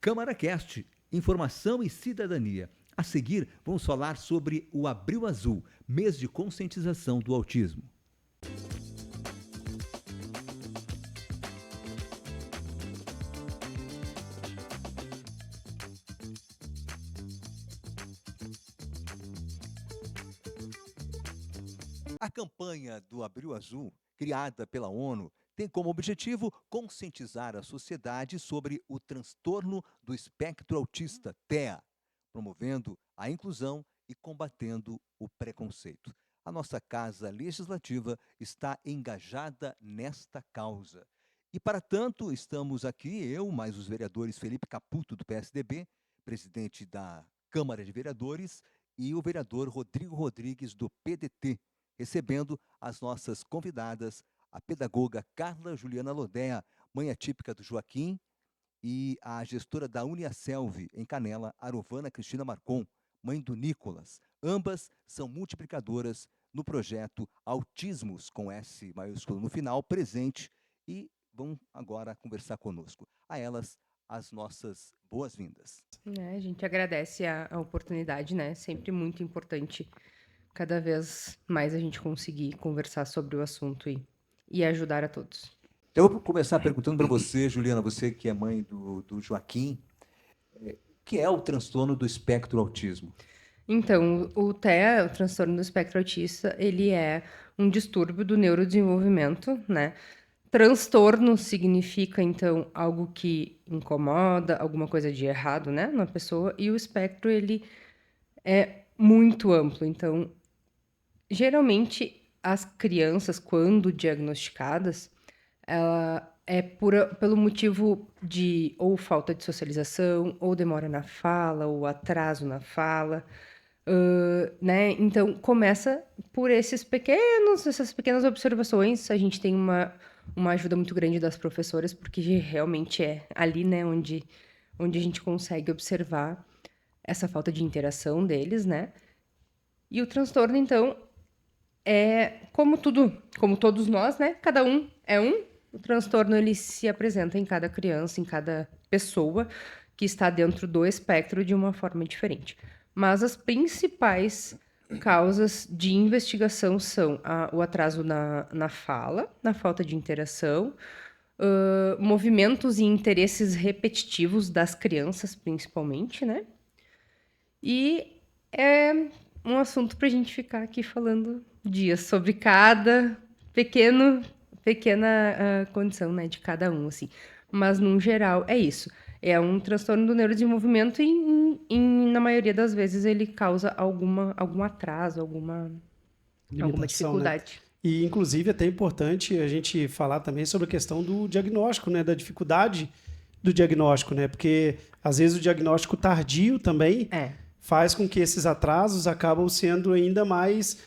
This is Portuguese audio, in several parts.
Câmara Cast, informação e cidadania. A seguir, vamos falar sobre o Abril Azul, mês de conscientização do autismo. A campanha do Abril Azul, criada pela ONU, tem como objetivo conscientizar a sociedade sobre o transtorno do espectro autista, TEA, promovendo a inclusão e combatendo o preconceito. A nossa Casa Legislativa está engajada nesta causa. E, para tanto, estamos aqui, eu, mais os vereadores Felipe Caputo, do PSDB, presidente da Câmara de Vereadores, e o vereador Rodrigo Rodrigues, do PDT, recebendo as nossas convidadas, a pedagoga Carla Juliana Lodéa, mãe atípica do Joaquim, e a gestora da Uniaselv, em Canela, Arovana Cristina Marcon, mãe do Nicolas. Ambas são multiplicadoras no projeto Autismos, com S maiúsculo no final, presente, e vão agora conversar conosco. A elas, as nossas boas-vindas. A gente agradece a oportunidade, né? Sempre muito importante cada vez mais a gente conseguir conversar sobre o assunto e ajudar a todos. Eu vou começar perguntando para você, Juliana, você que é mãe do Joaquim, o que é o transtorno do espectro autismo? Então, o TEA, o transtorno do espectro autista, ele é um distúrbio do neurodesenvolvimento, né? Transtorno significa, então, algo que incomoda, alguma coisa de errado, né, na pessoa, e o espectro, ele é muito amplo. Então, geralmente, as crianças, quando diagnosticadas, ela é pelo motivo de ou falta de socialização, ou demora na fala, ou atraso na fala, né? Então, começa por essas pequenas observações. A gente tem uma ajuda muito grande das professoras, porque realmente é ali, né, onde a gente consegue observar essa falta de interação deles, né? E o transtorno, então, é como todos nós, né? Cada um é um. O transtorno ele se apresenta em cada criança, em cada pessoa que está dentro do espectro de uma forma diferente. Mas as principais causas de investigação são o atraso na fala, na falta de interação, movimentos e interesses repetitivos das crianças, principalmente, né? E é um assunto para a gente ficar aqui falando dias sobre cada pequena condição, né, de cada um, assim. Mas, no geral, é isso. É um transtorno do neurodesenvolvimento e na maioria das vezes, ele causa algum atraso, alguma Limitação, né? dificuldade. E, inclusive, é até importante a gente falar também sobre a questão do diagnóstico, né? Da dificuldade do diagnóstico, né? Porque, às vezes, o diagnóstico tardio também faz com que esses atrasos acabam sendo ainda mais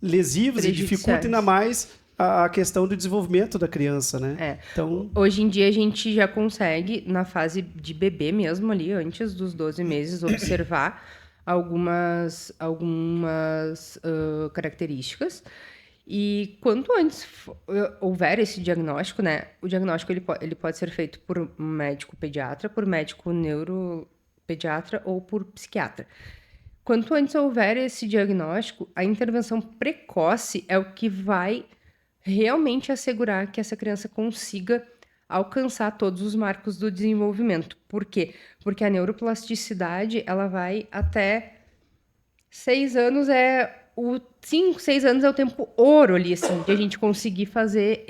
lesivos e dificultam ainda mais a questão do desenvolvimento da criança, né? Então, hoje em dia, a gente já consegue, na fase de bebê mesmo ali, antes dos 12 meses, observar algumas características. E quanto antes houver esse diagnóstico, né? O diagnóstico ele pode ser feito por um médico pediatra, por médico neuropediatra ou por psiquiatra. Quanto antes houver esse diagnóstico, a intervenção precoce é o que vai realmente assegurar que essa criança consiga alcançar todos os marcos do desenvolvimento. Por quê? Porque a neuroplasticidade, ela vai até 6 anos, 5, 6 anos é o tempo ouro ali, assim, de a gente conseguir fazer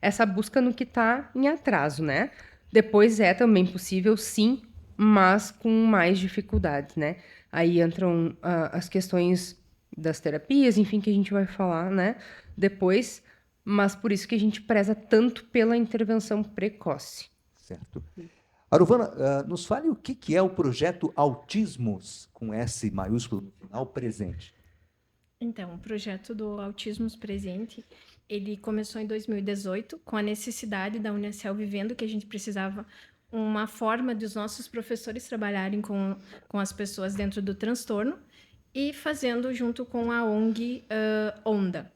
essa busca no que está em atraso, né? Depois é também possível, sim, mas com mais dificuldades, né? Aí entram as questões das terapias, enfim, que a gente vai falar, né? Depois, mas por isso que a gente preza tanto pela intervenção precoce. Certo. Arovana, nos fale o que é o projeto Autismos, com S maiúsculo no final, presente. Então, o projeto do Autismos Presente, ele começou em 2018, com a necessidade da Uniaselv vendo que a gente precisava uma forma dos nossos professores trabalharem com as pessoas dentro do transtorno e fazendo junto com a ONG Onda.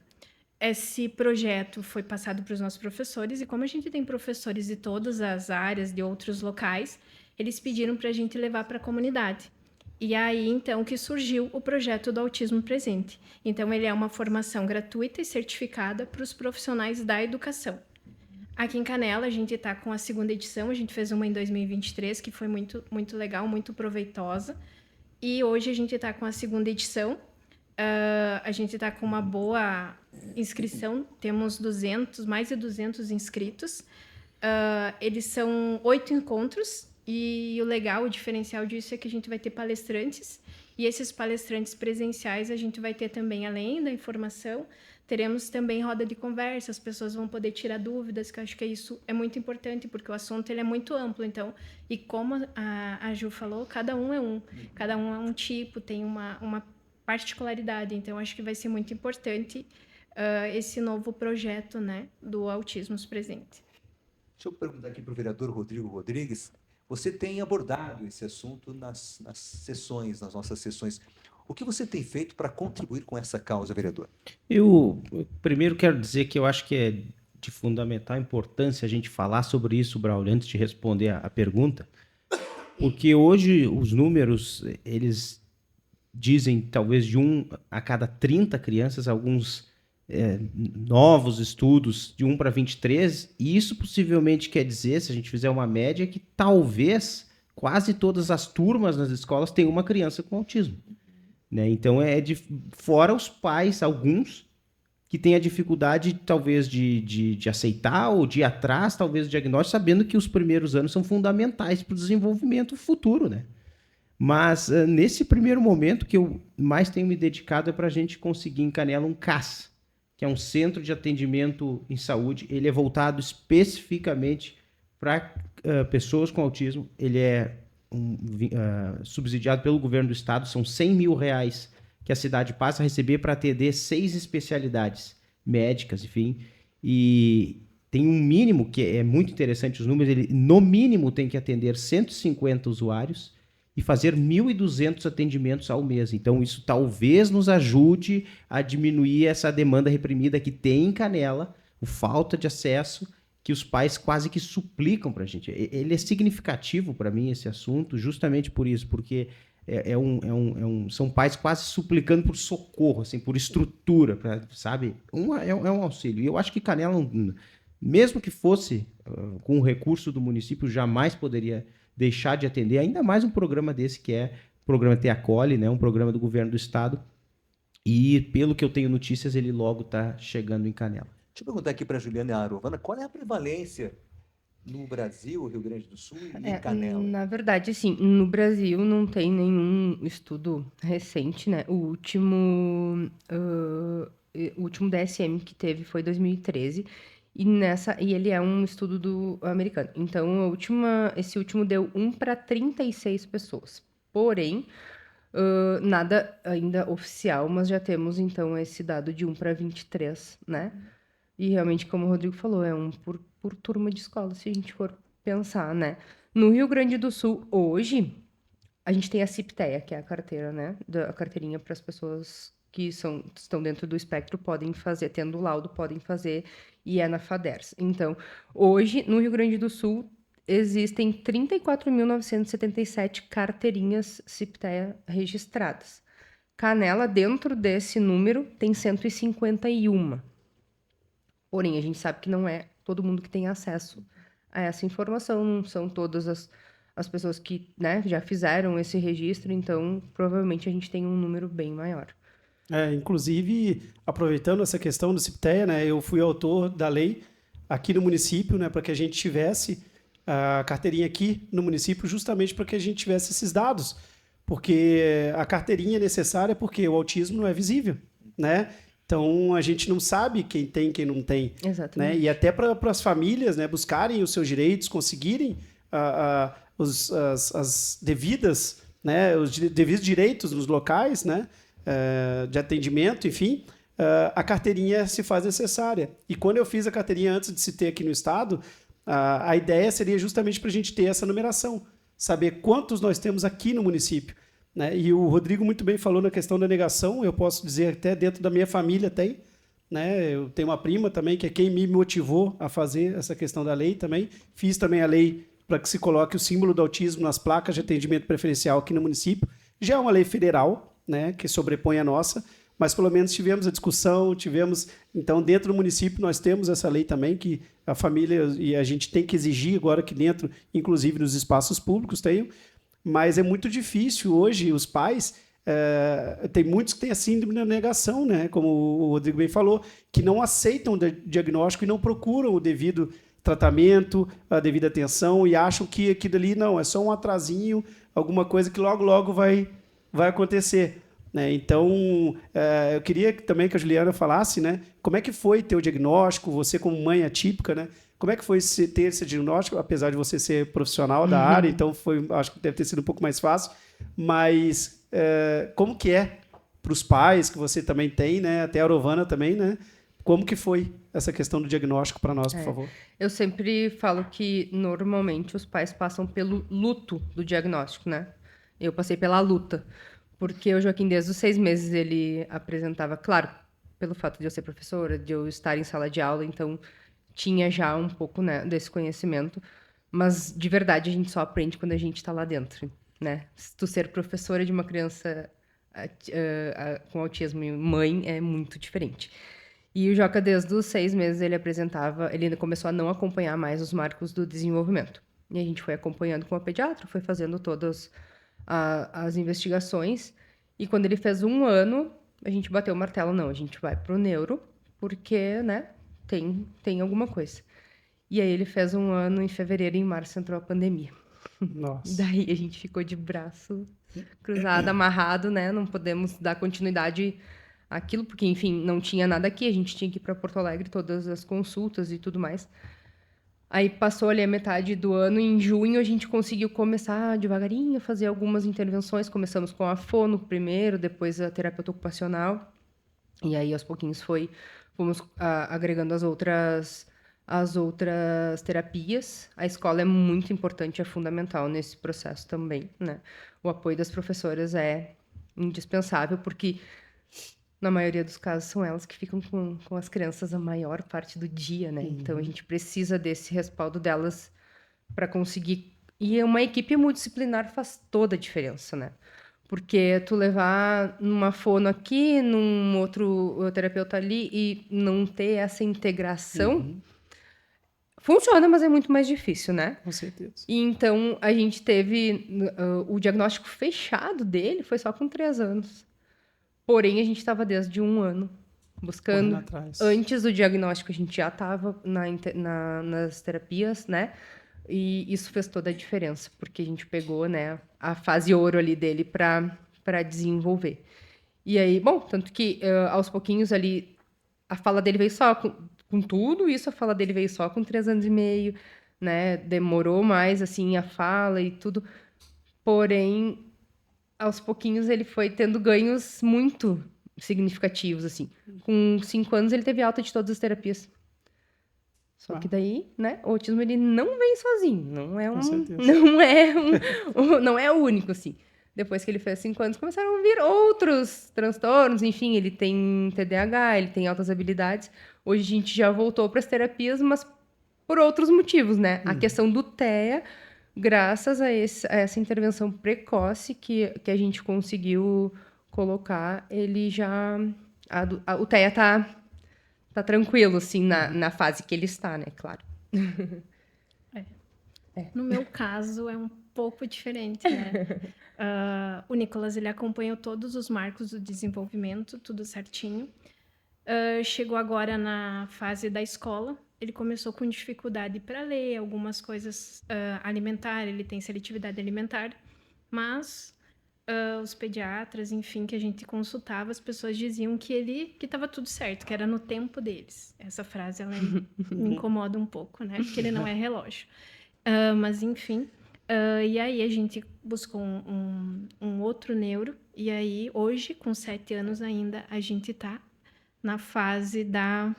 esse projeto foi passado para os nossos professores, e como a gente tem professores de todas as áreas, de outros locais, eles pediram para a gente levar para a comunidade. E aí, então, que surgiu o projeto do Autismo Presente. Então, ele é uma formação gratuita e certificada para os profissionais da educação. Aqui em Canela, a gente está com a 2ª edição, a gente fez uma em 2023, que foi muito, muito legal, muito proveitosa. E hoje a gente está com a 2ª edição. A gente está com uma boa inscrição, temos mais de 200 inscritos. Eles são 8 encontros, e o legal, o diferencial disso é que a gente vai ter palestrantes, e esses palestrantes presenciais a gente vai ter também, além da informação, teremos também roda de conversa, as pessoas vão poder tirar dúvidas, que eu acho que isso é muito importante, porque o assunto ele é muito amplo. Então, e como a Ju falou, cada um é um tipo, tem uma particularidade. Então, acho que vai ser muito importante esse novo projeto, né, do Autismo Presente. Deixa eu perguntar aqui para o vereador Rodrigo Rodrigues. Você tem abordado esse assunto nas nossas sessões. O que você tem feito para contribuir com essa causa, vereador? Eu primeiro quero dizer que eu acho que é de fundamental importância a gente falar sobre isso, Braulio, antes de responder a pergunta, porque hoje os números, eles dizem talvez de 1 a cada 30 crianças, alguns novos estudos de 1 para 23, e isso possivelmente quer dizer, se a gente fizer uma média, que talvez quase todas as turmas nas escolas tenham uma criança com autismo. Né? Então, fora os pais, alguns, que têm a dificuldade, talvez, de aceitar ou de ir atrás, talvez, do diagnóstico, sabendo que os primeiros anos são fundamentais para o desenvolvimento futuro, né? Mas, nesse primeiro momento, que eu mais tenho me dedicado é para a gente conseguir em Canela um CAS, que é um Centro de Atendimento em Saúde. Ele é voltado especificamente para pessoas com autismo. Ele é subsidiado pelo governo do estado. São R$100 mil que a cidade passa a receber para atender 6 especialidades médicas, enfim. E tem um mínimo, que é muito interessante os números, ele no mínimo tem que atender 150 usuários e fazer 1.200 atendimentos ao mês. Então, isso talvez nos ajude a diminuir essa demanda reprimida que tem em Canela, a falta de acesso, que os pais quase que suplicam para a gente. Ele é significativo para mim, esse assunto, justamente por isso, porque são pais quase suplicando por socorro, assim, por estrutura, sabe? É um auxílio. E eu acho que Canela, mesmo que fosse com o recurso do município, jamais poderia deixar de atender, ainda mais um programa desse, que é o programa Te Acolhe, né? Um programa do governo do estado, e pelo que eu tenho notícias, ele logo está chegando em Canela. Deixa eu perguntar aqui para a Juliana Arovana, qual é a prevalência no Brasil, Rio Grande do Sul e em Canela? Na verdade, assim, no Brasil não tem nenhum estudo recente, né? O último DSM que teve foi 2013, e ele é um estudo americano. Então, esse último deu 1 para 36 pessoas. Porém, nada ainda oficial, mas já temos, então, esse dado de 1 para 23, né? E realmente, como o Rodrigo falou, é um por turma de escola, se a gente for pensar, né? No Rio Grande do Sul, hoje, a gente tem a CIPTEA, que é a carteira, né? A carteirinha para as pessoas que estão dentro do espectro, podem fazer, tendo laudo, podem fazer, e é na FADERS. Então, hoje, no Rio Grande do Sul, existem 34.977 carteirinhas CIPTEA registradas. Canela, dentro desse número, tem 151. Porém, a gente sabe que não é todo mundo que tem acesso a essa informação, não são todas as pessoas que, né, já fizeram esse registro, então provavelmente a gente tem um número bem maior. Inclusive, aproveitando essa questão do CIPTEA, né, eu fui autor da lei aqui no município, né, para que a gente tivesse a carteirinha aqui no município, justamente para que a gente tivesse esses dados, porque a carteirinha é necessária porque o autismo não é visível, né? Então, a gente não sabe quem tem e quem não tem. Exatamente. Né? E até para as famílias, né, buscarem os seus direitos, conseguirem as devidas, né, os devidos direitos nos locais, né, de atendimento, enfim, a carteirinha se faz necessária. E quando eu fiz a carteirinha antes de se ter aqui no estado, a ideia seria justamente para a gente ter essa numeração, saber quantos nós temos aqui no município. Né? E o Rodrigo muito bem falou na questão da negação, eu posso dizer até dentro da minha família tem, né? Eu tenho uma prima também, que é quem me motivou a fazer essa questão da lei também. Fiz também a lei para que se coloque o símbolo do autismo nas placas de atendimento preferencial aqui no município. Já é uma lei federal, né, que sobrepõe a nossa, mas pelo menos tivemos a discussão, então dentro do município nós temos essa lei também, que a família e a gente tem que exigir agora aqui dentro, inclusive nos espaços públicos tenham, mas é muito difícil hoje, os pais, tem muitos que têm a síndrome da negação, né, como o Rodrigo bem falou, que não aceitam o diagnóstico e não procuram o devido tratamento, a devida atenção, e acham que aquilo ali não, é só um atrasinho, alguma coisa que logo, logo vai acontecer. Né? Então, eu queria também que a Juliana falasse, né, como é que foi ter o diagnóstico, você como mãe atípica, né, como é que foi ter esse diagnóstico, apesar de você ser profissional da área, então acho que deve ter sido um pouco mais fácil, mas como que é para os pais que você também tem, né, até a Arovana também, né, como que foi essa questão do diagnóstico para nós, por favor? Eu sempre falo que, normalmente, os pais passam pelo luto do diagnóstico, né? Eu passei pela luta, porque o Joaquim, desde os 6 meses, ele apresentava, claro, pelo fato de eu ser professora, de eu estar em sala de aula, então tinha já um pouco, né, desse conhecimento, mas, de verdade, a gente só aprende quando a gente está lá dentro, né? Se tu ser professora de uma criança com autismo e mãe é muito diferente. E o Joca, desde os 6 meses, ele ainda começou a não acompanhar mais os marcos do desenvolvimento. E a gente foi acompanhando com a pediatra, foi fazendo todas as investigações. E quando ele fez 1 ano, a gente bateu o martelo, não, a gente vai pro neuro, porque, né, tem alguma coisa. E aí ele fez 1 ano, em fevereiro, e em março entrou a pandemia. Nossa. Daí a gente ficou de braço cruzado, amarrado, né, não podemos dar continuidade aquilo, porque, enfim, não tinha nada aqui, a gente tinha que ir para Porto Alegre, todas as consultas e tudo mais. Aí passou ali a metade do ano, em junho a gente conseguiu começar devagarinho a fazer algumas intervenções, começamos com a fono primeiro, depois a terapeuta ocupacional, e aí aos pouquinhos fomos agregando as outras terapias. A escola é muito importante, é fundamental nesse processo também, né? O apoio das professoras é indispensável, porque na maioria dos casos, são elas que ficam com as crianças a maior parte do dia, né? Então, a gente precisa desse respaldo delas para conseguir... E uma equipe multidisciplinar faz toda a diferença, né? Porque tu levar numa fono aqui, num outro terapeuta ali, e não ter essa integração... Funciona, mas é muito mais difícil, né? Com certeza. E então, a gente teve... o diagnóstico fechado dele foi só com 3 anos. Porém, a gente estava desde 1 ano buscando. Antes do diagnóstico, a gente já estava nas terapias, né? E isso fez toda a diferença, porque a gente pegou, né, a fase ouro ali dele para desenvolver. E aí, bom, tanto que aos pouquinhos ali, a fala dele veio só com tudo isso, a fala dele veio só com 3 anos e meio, né? Demorou mais, assim, a fala e tudo. Porém, aos pouquinhos ele foi tendo ganhos muito significativos, assim. Com 5 anos ele teve alta de todas as terapias. Só que daí, né, o autismo ele não vem sozinho, não é o único, assim. Depois que ele fez 5 anos, começaram a vir outros transtornos, enfim, ele tem TDAH, ele tem altas habilidades. Hoje a gente já voltou para as terapias, mas por outros motivos, né? A questão do TEA, graças a essa intervenção precoce que a gente conseguiu colocar, ele já... o TEA tá tranquilo, assim, na fase que ele está, né? Claro. No meu caso, é um pouco diferente, né? O Nicolas, ele acompanhou todos os marcos do desenvolvimento, tudo certinho. Chegou agora na fase da escola. Ele começou com dificuldade para ler, algumas coisas alimentar, ele tem seletividade alimentar, mas os pediatras, enfim, que a gente consultava, as pessoas diziam que estava tudo certo, que era no tempo deles. Essa frase, ela me incomoda um pouco, né? Porque ele não é relógio. Mas, enfim, e aí a gente buscou um outro neuro, e aí, hoje, com 7 anos ainda, a gente está na fase da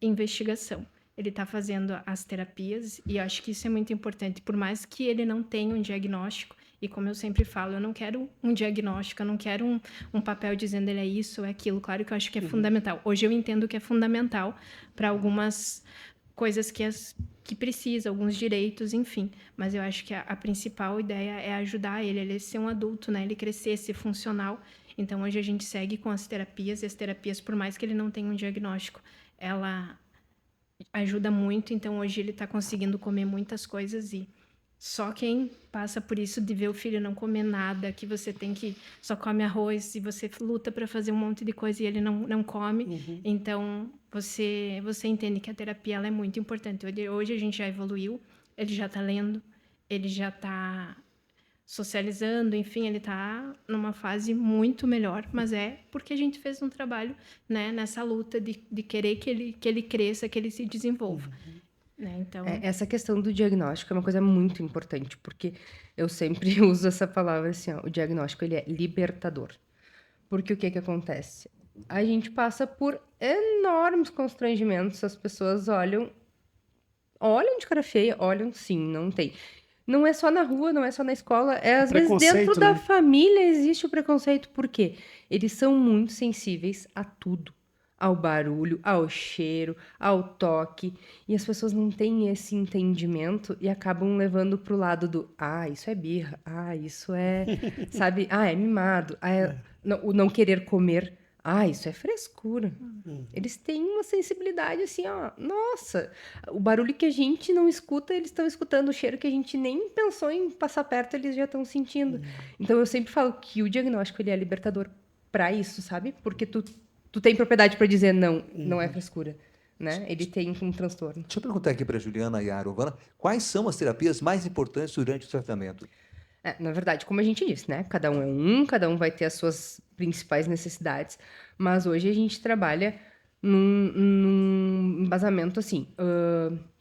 investigação. Ele está fazendo as terapias, e eu acho que isso é muito importante. Por mais que ele não tenha um diagnóstico, E como eu sempre falo, eu não quero um diagnóstico, eu não quero um papel dizendo ele é isso, é aquilo. Claro que eu acho que é fundamental. Hoje eu entendo que é fundamental para algumas coisas que precisa, alguns direitos, enfim. Mas eu acho que a principal ideia é ajudar ele ser um adulto, né? Ele crescer, ser funcional. Então, hoje a gente segue com as terapias, e as terapias, por mais que ele não tenha um diagnóstico, ela ajuda muito. Então, hoje ele está conseguindo comer muitas coisas e só quem passa por isso de ver o filho não comer nada, que você tem que só come arroz e você luta para fazer um monte de coisa e ele não come. Então, você entende que a terapia ela é muito importante. Hoje a gente já evoluiu, ele já está lendo, ele já está socializando, enfim, ele está numa fase muito melhor, mas é porque a gente fez um trabalho, né, nessa luta de querer que ele cresça, que ele se desenvolva. Né? Então... Essa questão do diagnóstico é uma coisa muito importante, porque eu sempre uso essa palavra assim, ó, o diagnóstico ele é libertador. Porque o que acontece? A gente passa por enormes constrangimentos, as pessoas olham de cara feia, olham sim, não tem. Não é só na rua, não é só na escola, às vezes dentro da família existe o preconceito, por quê? Eles são muito sensíveis a tudo. Ao barulho, ao cheiro, ao toque. E as pessoas não têm esse entendimento e acabam levando pro lado do isso é birra, isso é, sabe, é mimado, o não querer comer, isso é frescura. Eles têm uma sensibilidade assim, nossa, o barulho que a gente não escuta, eles estão escutando, o cheiro que a gente nem pensou em passar perto, eles já estão sentindo. Então eu sempre falo que o diagnóstico ele é libertador para isso, sabe? Porque tu tem propriedade para dizer não é frescura, né? Ele tem um transtorno. Deixa eu perguntar aqui para Juliana e a Arovana, quais são as terapias mais importantes durante o tratamento? Na verdade, como a gente disse, né? Cada um cada um vai ter as suas principais necessidades, mas hoje a gente trabalha num embasamento assim,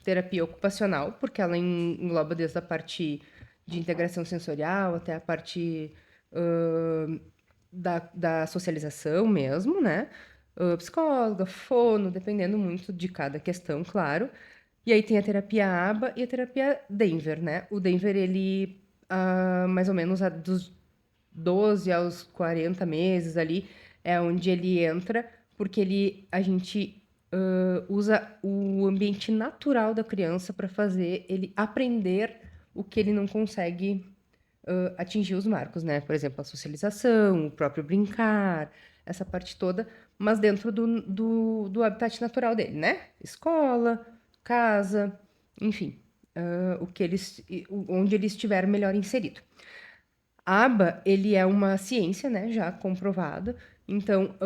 terapia ocupacional, porque ela engloba desde a parte de integração sensorial até a parte da socialização mesmo, né? Psicóloga, fono, dependendo muito de cada questão, claro. E aí tem a terapia ABA e a terapia Denver, né? O Denver, ele, mais ou menos dos 12 aos 40 meses ali, é onde ele entra, porque a gente usa o ambiente natural da criança para fazer ele aprender o que ele não consegue atingir os marcos, né? Por exemplo, a socialização, o próprio brincar, essa parte toda, mas dentro do habitat natural dele, né? Escola, casa, enfim, onde ele estiver melhor inserido. ABA, ele é uma ciência, né, já comprovada, então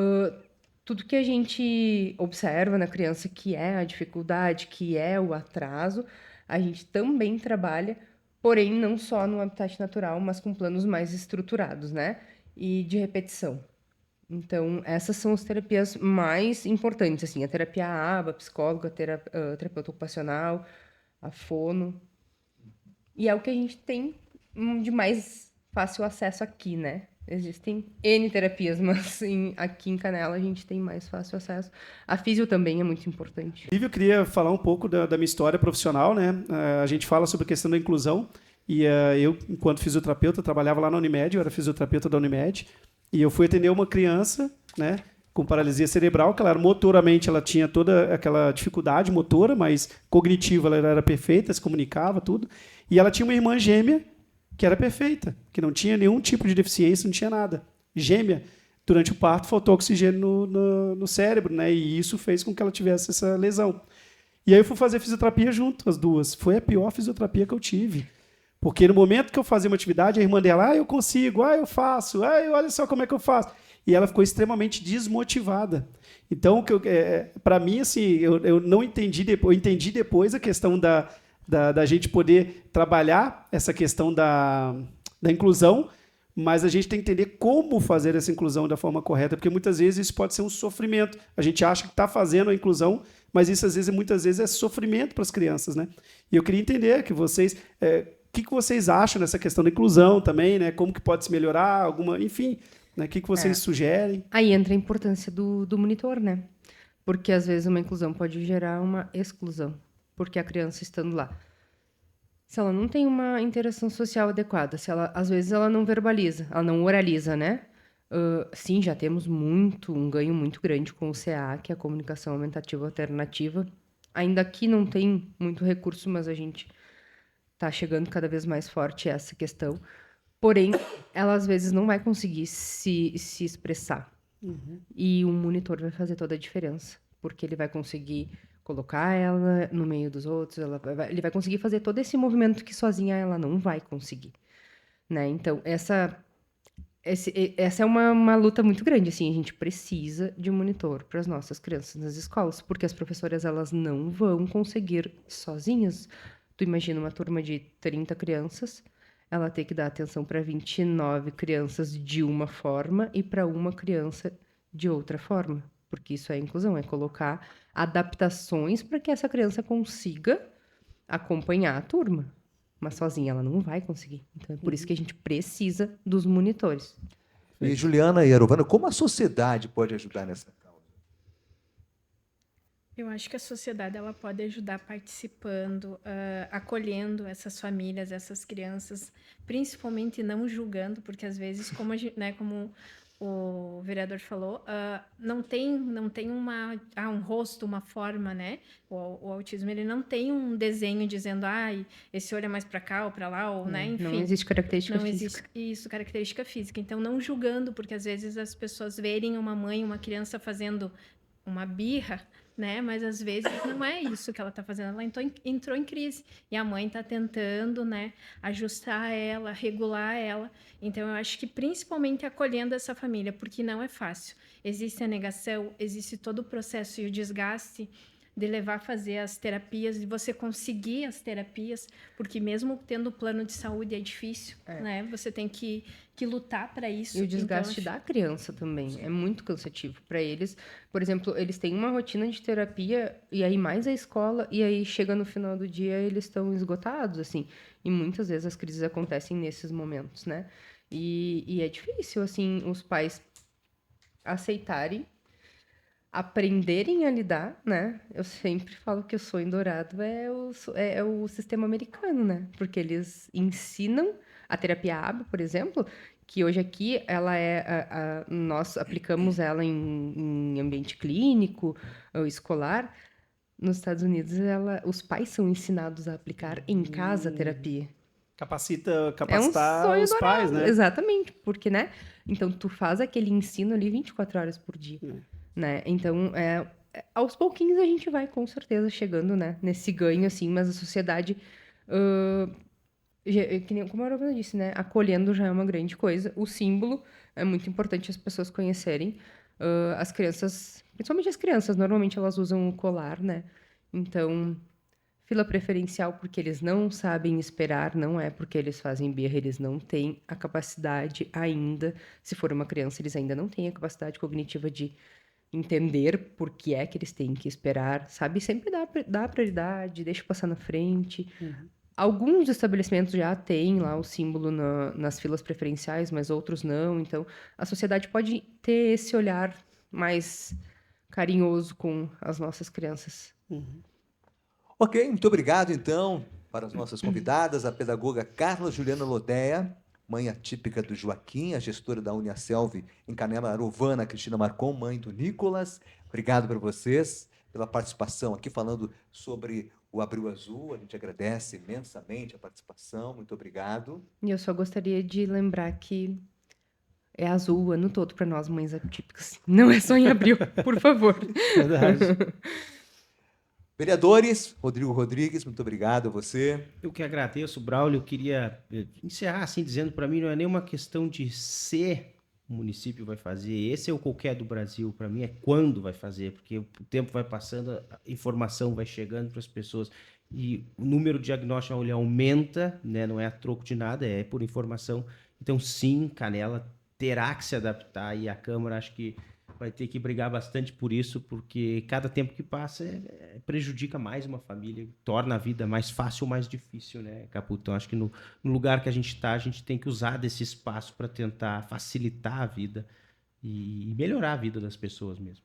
tudo que a gente observa na criança, que é a dificuldade, que é o atraso, a gente também trabalha, porém não só no habitat natural, mas com planos mais estruturados, né, e de repetição. Então, essas são as terapias mais importantes, assim, a terapia ABA, a psicóloga, terapeuta ocupacional, a fono. E é o que a gente tem de mais fácil acesso aqui, né? Existem N terapias, mas aqui em Canela a gente tem mais fácil acesso. A físio também é muito importante. Eu queria falar um pouco da minha história profissional, né? A gente fala sobre a questão da inclusão e eu, enquanto fisioterapeuta, trabalhava lá na Unimed, eu era fisioterapeuta da Unimed, e eu fui atender uma criança, né, com paralisia cerebral, que ela motoramente ela tinha toda aquela dificuldade motora, mas cognitiva ela era perfeita, se comunicava, tudo. E ela tinha uma irmã gêmea que era perfeita, que não tinha nenhum tipo de deficiência, não tinha nada. Gêmea. Durante o parto faltou oxigênio no cérebro, né? E isso fez com que ela tivesse essa lesão. E aí eu fui fazer fisioterapia junto, as duas. Foi a pior fisioterapia que eu tive. Porque no momento que eu fazia uma atividade, a irmã dela, eu consigo, eu faço, olha só como é que eu faço. E ela ficou extremamente desmotivada. Então, para mim, assim, eu não entendi depois, eu entendi depois a questão da gente poder trabalhar essa questão da inclusão, mas a gente tem que entender como fazer essa inclusão da forma correta, porque muitas vezes isso pode ser um sofrimento. A gente acha que está fazendo a inclusão, mas isso muitas vezes é sofrimento para as crianças, né? E eu queria entender que vocês... o que vocês acham dessa questão da inclusão também, né? Como que pode se melhorar, enfim, né? O que vocês sugerem? Aí entra a importância do monitor, né? Porque às vezes uma inclusão pode gerar uma exclusão, porque a criança estando lá Se ela não tem uma interação social adequada, se ela, às vezes ela não verbaliza, ela não oraliza, né? Sim, já temos um ganho muito grande com o CA, que é a comunicação aumentativa alternativa. Ainda aqui não tem muito recurso, mas a gente está chegando cada vez mais forte essa questão. Porém, ela às vezes não vai conseguir se expressar. E o monitor vai fazer toda a diferença, porque ele vai conseguir colocar ela no meio dos outros, ele vai conseguir fazer todo esse movimento que sozinha ela não vai conseguir, né? Então, essa é uma luta muito grande, assim, a gente precisa de monitor para as nossas crianças nas escolas, porque as professoras, elas não vão conseguir sozinhas. Tu imagina uma turma de 30 crianças, ela ter que dar atenção para 29 crianças de uma forma e para uma criança de outra forma, porque isso é inclusão, é colocar adaptações para que essa criança consiga acompanhar a turma. Mas sozinha ela não vai conseguir. Então é por isso que a gente precisa dos monitores. E Juliana e Arovana, como a sociedade pode ajudar nessa causa? Eu acho que a sociedade ela pode ajudar participando, acolhendo essas famílias, essas crianças, principalmente não julgando, porque às vezes, como como o vereador falou, não tem um rosto, uma forma, né? O autismo ele não tem um desenho dizendo, esse olho é mais para cá ou para lá, ou, né? Enfim, não existe característica não física. existe isso, característica física. Então, não julgando, porque às vezes as pessoas verem uma mãe, uma criança fazendo uma birra, né? Mas às vezes não é isso que ela está fazendo. Ela entrou em crise e a mãe está tentando, né, ajustar ela, regular ela. Então eu acho que principalmente acolhendo essa família, porque não é fácil. Existe a negação, existe todo o processo e o desgaste de levar a fazer as terapias, de você conseguir as terapias, porque mesmo tendo plano de saúde é difícil, né? Você tem que lutar para isso. E o desgaste da criança também é muito cansativo para eles. Por exemplo, eles têm uma rotina de terapia e aí mais a escola e aí chega no final do dia eles estão esgotados, assim. E muitas vezes as crises acontecem nesses momentos, né? E é difícil, assim, os pais aceitarem, aprenderem a lidar, né? Eu sempre falo que o sonho dourado é o sistema americano, né? Porque eles ensinam a terapia AB, por exemplo, que hoje aqui ela nós aplicamos ela em ambiente clínico ou escolar. Nos Estados Unidos, os pais são ensinados a aplicar em casa a terapia. Capacitar sonho os dourado, pais, né? Exatamente, porque, né? Então, tu faz aquele ensino ali 24 horas por dia, né? Então, aos pouquinhos a gente vai, com certeza, chegando, né? Nesse ganho, assim, mas a sociedade, como a Arovana disse, né? Acolhendo já é uma grande coisa. O símbolo é muito importante as pessoas conhecerem. As crianças, principalmente as crianças, normalmente elas usam o colar, né? Então, fila preferencial porque eles não sabem esperar, não é porque eles fazem birra, eles não têm a capacidade ainda. Se for uma criança, eles ainda não têm a capacidade cognitiva de entender por que é que eles têm que esperar, sabe? Sempre dá prioridade, deixa passar na frente. Alguns estabelecimentos já têm lá o símbolo nas filas preferenciais, mas outros não. Então, a sociedade pode ter esse olhar mais carinhoso com as nossas crianças. Ok, muito obrigado, então, para as nossas convidadas, a pedagoga Carla Juliana Lodéia, mãe atípica do Joaquim, a gestora da Uniaselv em Canela, Arovana Cristina Marcon, mãe do Nicolas. Obrigado para vocês, pela participação aqui, falando sobre o Abril Azul. A gente agradece imensamente a participação, muito obrigado. E eu só gostaria de lembrar que é azul o ano todo para nós, mães atípicas. Não é só em abril, por favor. Verdade. Vereadores, Rodrigo Rodrigues, muito obrigado a você. Eu que agradeço, Braulio. Eu queria encerrar assim, dizendo para mim, não é nenhuma questão de se o município vai fazer, esse ou qualquer do Brasil, para mim é quando vai fazer, porque o tempo vai passando, a informação vai chegando para as pessoas e o número de diagnóstico ele aumenta, né? Não é a troco de nada, é por informação. Então, sim, Canela terá que se adaptar e a Câmara acho que vai ter que brigar bastante por isso, porque cada tempo que passa prejudica mais uma família, torna a vida mais fácil ou mais difícil, né, Caputo? Então, acho que no lugar que a gente está, a gente tem que usar desse espaço para tentar facilitar a vida e melhorar a vida das pessoas mesmo.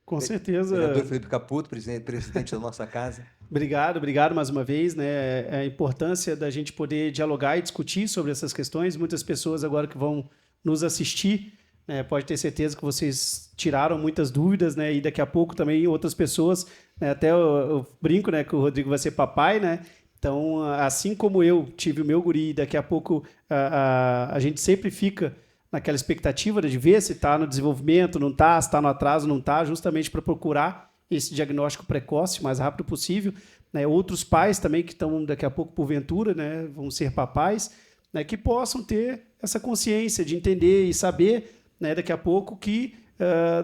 Com certeza. Vereador Felipe Caputo, presidente da nossa casa. Obrigado mais uma vez, né? A importância da gente poder dialogar e discutir sobre essas questões. Muitas pessoas agora que vão nos assistir, né, pode ter certeza que vocês tiraram muitas dúvidas, né? E daqui a pouco também outras pessoas, né, até eu brinco, né, que o Rodrigo vai ser papai, né? Então, assim como eu tive o meu guri, daqui a pouco a gente sempre fica naquela expectativa de ver se está no desenvolvimento, não está, se está no atraso, não está, justamente para procurar esse diagnóstico precoce o mais rápido possível. Né? Outros pais também que estão daqui a pouco, porventura, né, vão ser papais, né, que possam ter essa consciência de entender e saber, né, daqui a pouco que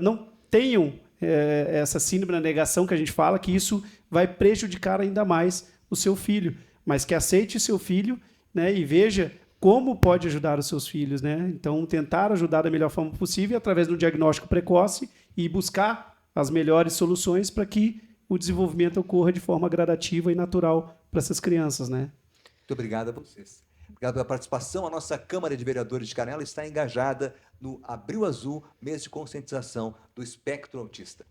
não tenham essa síndrome da negação que a gente fala, que isso vai prejudicar ainda mais o seu filho, mas que aceite o seu filho, né, e veja como pode ajudar os seus filhos. Né? Então, tentar ajudar da melhor forma possível através do diagnóstico precoce e buscar as melhores soluções para que o desenvolvimento ocorra de forma gradativa e natural para essas crianças. Né? Muito obrigado a vocês. Obrigado pela participação. A nossa Câmara de Vereadores de Canela está engajada no Abril Azul, mês de conscientização do espectro autista.